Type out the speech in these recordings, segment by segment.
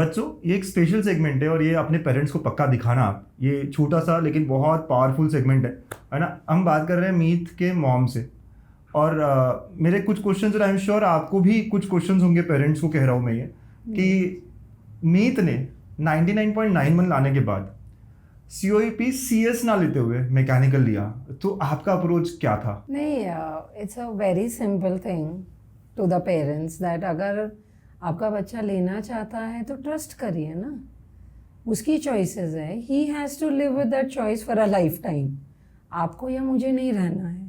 बच्चों, ये एक स्पेशल सेगमेंट है और ये अपने पेरेंट्स को पक्का दिखाना आप, ये छोटा सा लेकिन बहुत पावरफुल सेगमेंट है ना। हम बात कर रहे हैं मीत के मॉम से और मेरे कुछ क्वेश्चंस और आई एम श्योर आपको भी कुछ क्वेश्चंस होंगे, पेरेंट्स को कह रहा हूँ मैं ये कि मीत ने 99.91 लाने के बाद COEP CS ना लेते हुए मैकेनिकल लिया, तो आपका अप्रोच क्या था? नहीं, it's a very simple thing to the parents that अगर आपका बच्चा लेना चाहता है तो ट्रस्ट करिए ना, उसकी चॉइसेस है, he has to live with that choice for a life time, आपको या मुझे नहीं रहना है।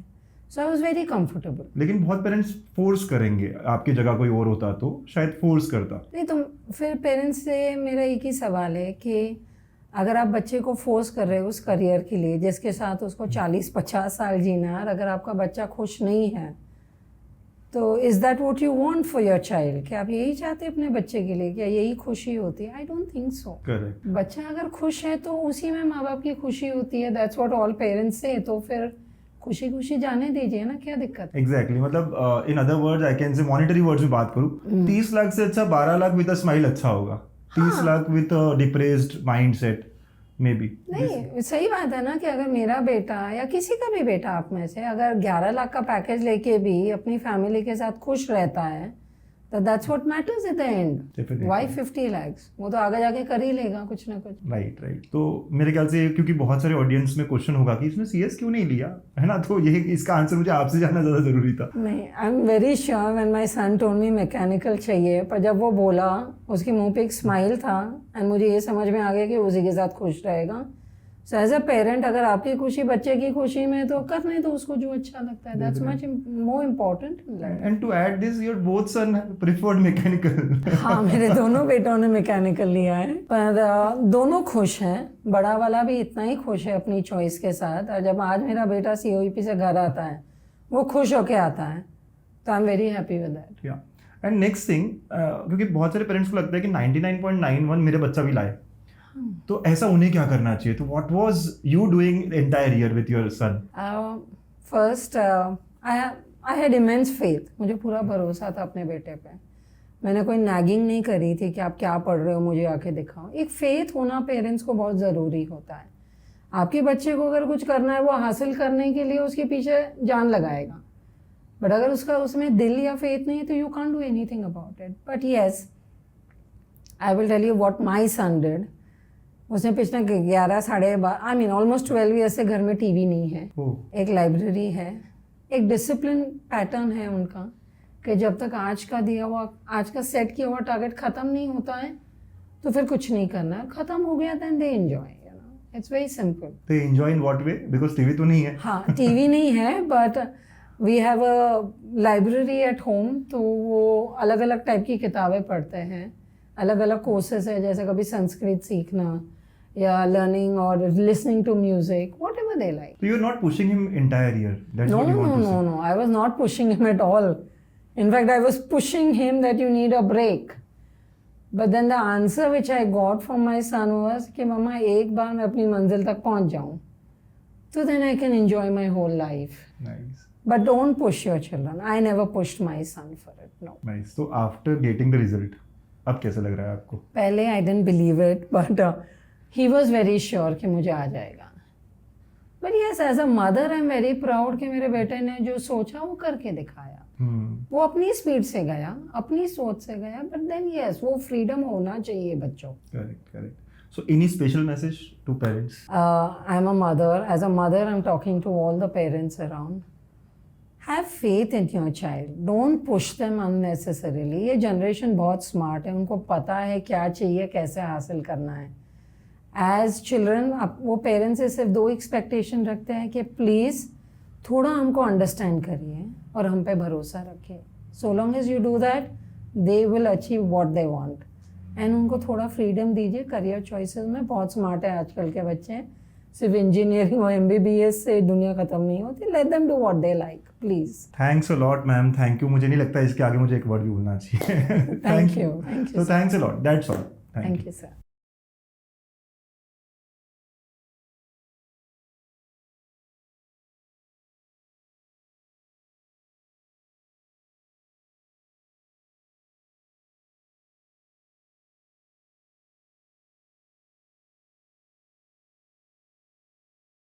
So I was very comfortable. लेकिन बहुत पेरेंट्स फोर्स करेंगे, आपकी जगह कोई और होता तो शायद फोर्स करता। नहीं तो फिर पेरेंट्स से मेरा एक ही सवाल है कि अगर आप बच्चे को फोर्स कर रहे हो उस करियर के लिए जिसके साथ उसको 40-50 साल जीना है, और अगर आपका बच्चा खुश नहीं है तो is that what you want for your child? क्या आप यही चाहते हैं अपने बच्चे के लिए? क्या यही खुशी होती है? I don't think so. Correct. बच्चा अगर खुश है तो उसी में माँ बाप की खुशी होती है, दैट्स व्हाट ऑल पेरेंट्स से। तो फिर खुशी खुशी जाने दीजिए ना, क्या दिक्कत है? एग्जैक्टली, मतलब in other words I can say, monetary words में बात करूँ, 30 लाख से अच्छा 12 लाख विद अ स्माइल अच्छा होगा। 30 lakh with a depressed mindset may be नहीं, सही बात है ना कि अगर मेरा बेटा या किसी का भी बेटा आप में से अगर 11 लाख का पैकेज लेके भी अपनी फैमिली के साथ खुश रहता है तो that's what matters at the end. Why 50 lakhs? वो तो आगे जाके कर ही लेगा कुछ ना कुछ। राइट। तो मेरे ख्याल से क्योंकि बहुत सारे ऑडियंस में क्वेश्चन होगा कि इसने CS क्यों नहीं लिया, है ना, तो ये इसका आंसर मुझे आपसे जानना ज़्यादा ज़रूरी था। नहीं, I am very sure when my son told me mechanical चाहिए, पर जब वो बोला उसके मुंह पे एक स्माइल था एंड मुझे ये समझ में आ गया कि उसी के साथ खुश रहेगा। सो एज अ पेरेंट अगर आपकी खुशी बच्चे की खुशी में तो करने दो उसको जो अच्छा लगता है, that's much more important. And to add this, your both son preferred mechanical. हाँ, मेरे दोनों बेटों ने मैकेनिकल लिया है, पर दोनों खुश हैं। बड़ा वाला भी इतना ही खुश है अपनी चॉइस के साथ, और जब आज मेरा बेटा COEP से घर आता है वो खुश होके आता है, तो I am very happy with that. या एंड नेक्स्ट थिंग, क्योंकि बहुत सारे पेरेंट्स को लगता है कि 99.91 मेरे बच्चा भी लाए, तो ऐसा उन्हें क्या करना चाहिए? तो what was you doing entire year with your son? First I had immense faith, मुझे पूरा भरोसा था अपने बेटे पे। मैंने कोई नैगिंग नहीं करी थी कि आप क्या पढ़ रहे हो मुझे आके दिखाओ। एक फेथ होना पेरेंट्स को बहुत ज़रूरी होता है। आपके बच्चे को अगर कुछ करना है वो हासिल करने के लिए उसके पीछे जान लगाएगा, बट अगर उसका उसमें दिल या फेथ नहीं है तो you can't do anything about it. But yes, I will tell you what my son did. उसने पिछले 11 साढ़े आई मीन ऑलमोस्ट 12 ईयर्स से घर में टीवी नहीं है, एक लाइब्रेरी है, एक डिसिप्लिन पैटर्न है उनका कि जब तक आज का सेट किया हुआ टारगेट ख़त्म नहीं होता है तो फिर कुछ नहीं करना है। ख़त्म हो गया then they enjoy, you know, it's very simple. They enjoy in what way? Because TV तो नहीं है। हाँ, टीवी नहीं है, but we have a library at home, तो वो अलग अलग टाइप की किताबें पढ़ते हैं, अलग अलग कोर्सेज है, जैसे कभी संस्कृत सीखना या लर्निंग और listening to music, whatever they like. So you're not pushing him entire year. That's what you want to say. No. I was not pushing him at all. In fact, I was pushing him that you need a break. But then the answer which I got from my son was कि मम्मा एक बार मैं अपनी मंजिल तक पहुंच जाऊं तो then I can enjoy my whole life. Nice. But don't push your children. I never pushed my son for it. No. Nice. So after getting the result, अब कैसा लग रहा है आपको? पहले I didn't believe it, but he was very sure कि मुझे आ जाएगा। But yes, as a mother, I'm very proud कि मेरे बेटे ने जो सोचा वो करके दिखाया। वो अपनी स्पीड से गया, अपनी सोच से गया, but then yes, वो फ्रीडम होना चाहिए बच्चों। Correct. So any special message to parents? I'm a mother. As a mother, I'm talking to all the parents around. Have faith in your child. Don't push them unnecessarily. ये generation बहुत smart है, उनको पता है क्या चाहिए, कैसे हासिल करना है। एज चिल्ड्रन वो पेरेंट्स से सिर्फ 2 एक्सपेक्टेशन रखते हैं कि प्लीज़ थोड़ा हमको अंडरस्टैंड करिए और हम पे भरोसा रखिए। So long as you do that they will achieve what they want, and उनको थोड़ा फ्रीडम दीजिए करियर चॉइसेस में। बहुत स्मार्ट है आजकल के बच्चे, सिर्फ इंजीनियरिंग और MBBS से दुनिया खत्म नहीं होती। Let them do what they like, please. Thanks a lot ma'am, thank you. मुझे नहीं लगता इसके आगे मुझे एक वर्ड भी बोलना चाहिए। Thank you. So thanks a lot. That's all. Thank you, sir.